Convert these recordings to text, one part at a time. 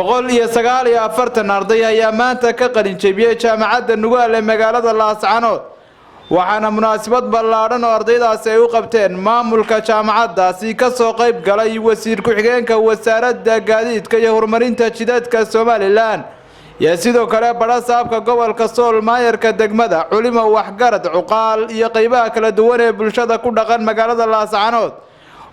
149 arday ayaa maanta ka qalin jebiyay jaamacadda Nugaal ee magaalada Laascaanood waxaana munaasabad ballaaran oo ardaydaasi ay u qabteen maamulka jaamacaddaasi ka soo qayb galay wasiir ku-xigeenka wasaaradda gaadiidka iyo horumarinta jidadka Soomaaliland iyo sidoo kale barasaabka gobolka Sool maayarka degmada culimo waxgarad cuqaal iyo qaybaha kala duwan ee bulshada ku dhaqan magaalada Laascaanood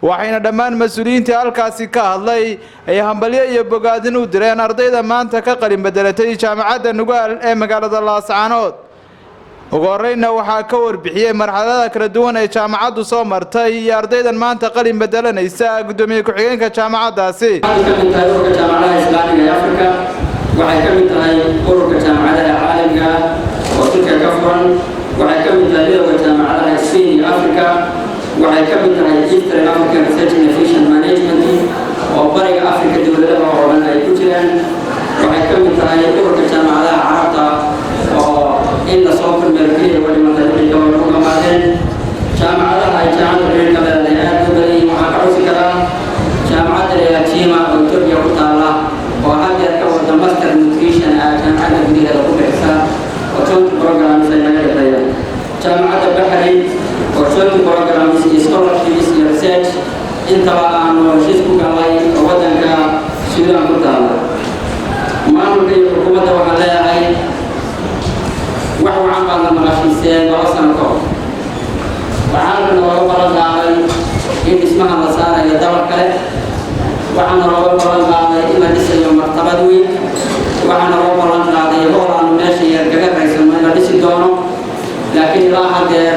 waxayna dhammaan mas'uuliyiinta halkaasi ka hadlay ay hambalyo iyo bogaadin u direen ardayda maanta ka qalin bedelatay jaamacadda Nugaal ee magaalada Laascaanood ugu horreynna waxaa ka warbixiyay marxaladaha kala duwan ee jaamacaddu soo martay iyo ardaydan maanta qalin bedelanaysa gudoomiye ku-xigeenka jaamacaddaasi jaamacadaha islaamiga ee Afrika waxay ka mid tahay ururka jaamacadaha caalamiga oo dalka ka furan waxay ka mid tahay jaamacadaha Spain Afrika waxay ka mid tahay Eastern African Research and Innovation Management oo bariga Afrika dawladaha oo dhan ay ku jiraan waxay ka mid tahay ururka jaamacadaha carabta oo in la soo kormeeriyo wali madalada oo uga maadeen jaamacadaha ay jaamacadaha ka leedahay aad u badan waxaa ka cusub kara jaamacadda Leachima oo Turkiga ku taala oo hadda ka wada master nutrition jaamacadda gudaheeda ku bixisa oo joint programs ay laga leedahay jaamacadda Bahrain oo joint programs scholarships iyo research inta aan heshiis ku galay wadanka Suudaan ku taala maamulka iyo xukuumadda waxaa leeyahay waxaan baadna maqashiiseen 2 sano ka hor waxaana looga balan qaaday in dhismaha la saarayo dabar kale waxaana looga balan qaaday in la dhisayo martabad weyn waxaana looga balan qaaday hoolaan meesha yar kaga raysan in la dhisi doono laakiin ilaa haddeer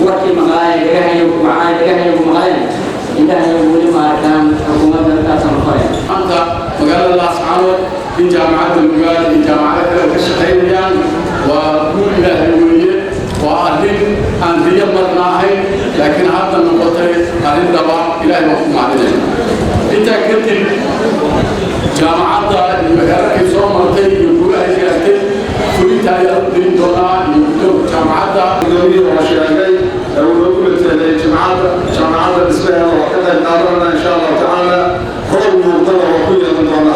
warkii maqlaaya dhagahayo maqleen ilaahay weli ma arkaan xukuumadda kaasoo qoraya maanta magaalada Laascaanood in jaamacadda Nugaal iyo jaamacadaha kale ka shaqeynayaan waa guul ilaahay weeye waa arrin aan riyo marna ahayn laakiin hadda noqotay arrin dhaba ilaahay waa ku maclinaya intaa kadib jaamacadda iyo magaalada soo martay iyo guulaha gaartay fulinta ayaa u dirin doonaa iyo jaamacadda gudoomiyaha oo sheegay uu ku leeyahay jaamacadda dhismaha oo ka qayb qaadanayna insha Allah taala howl muuqda oo ku yeelan doona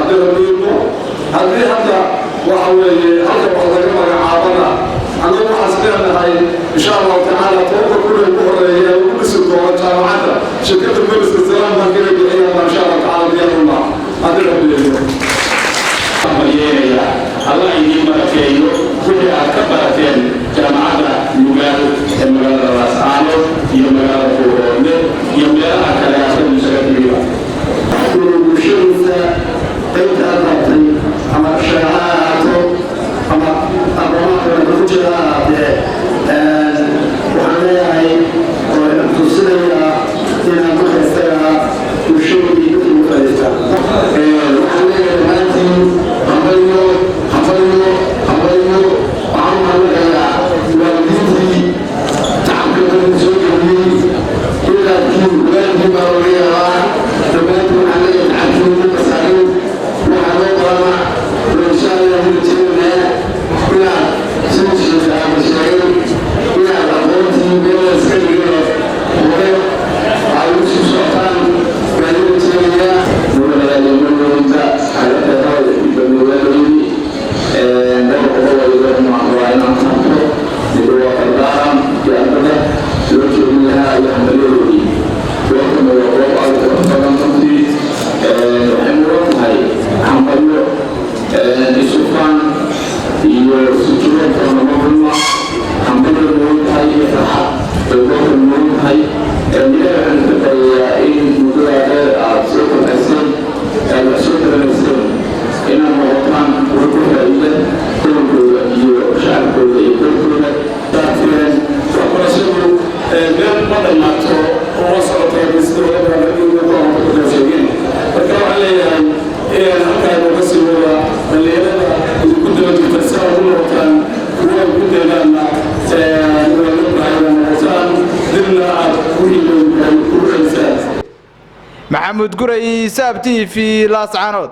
haddii hadda waxa weeye halka wax laga magacaabana anigu waxaan isleeyahay insha Allah taala toobka kulay ku horeeya uu dhisi doono jaamacadda shirkadda Melis Salaam baan kala bixiyay insha Allah taala diyaarna hadii la bilayo Allah idin barakeeyo wixii aad ka barateen jaamacadda Nugaal ee magaalada Laascaanood iyo magaalada Buuroodle iyo meelaha kale ee aad isaga tiriba bulshada qaybta aadtay ama shaqaato ama aqoonta ku jira waxaan leeyahay oo tusinaya inaan ku xisaaga bulshada iyo ku faa'iideysta waxaan leeyahay maantii hambalyo waxaan leeyahay waalidiintii tacabka soo geliyay ilaa kii waalidkii baa leeyahay dhammaantiin waxaan leeyahay tacabkii masaakiin waxaa loo baranaa insha Allah hilibteena ilaa sinjiga ama sheegay ilaa aqoontii meel iska dhigay hore ay u soo socotaan hilibteena magaalada xaaladda hawada iyo magaalada محمود قري ساب TV Laascaanood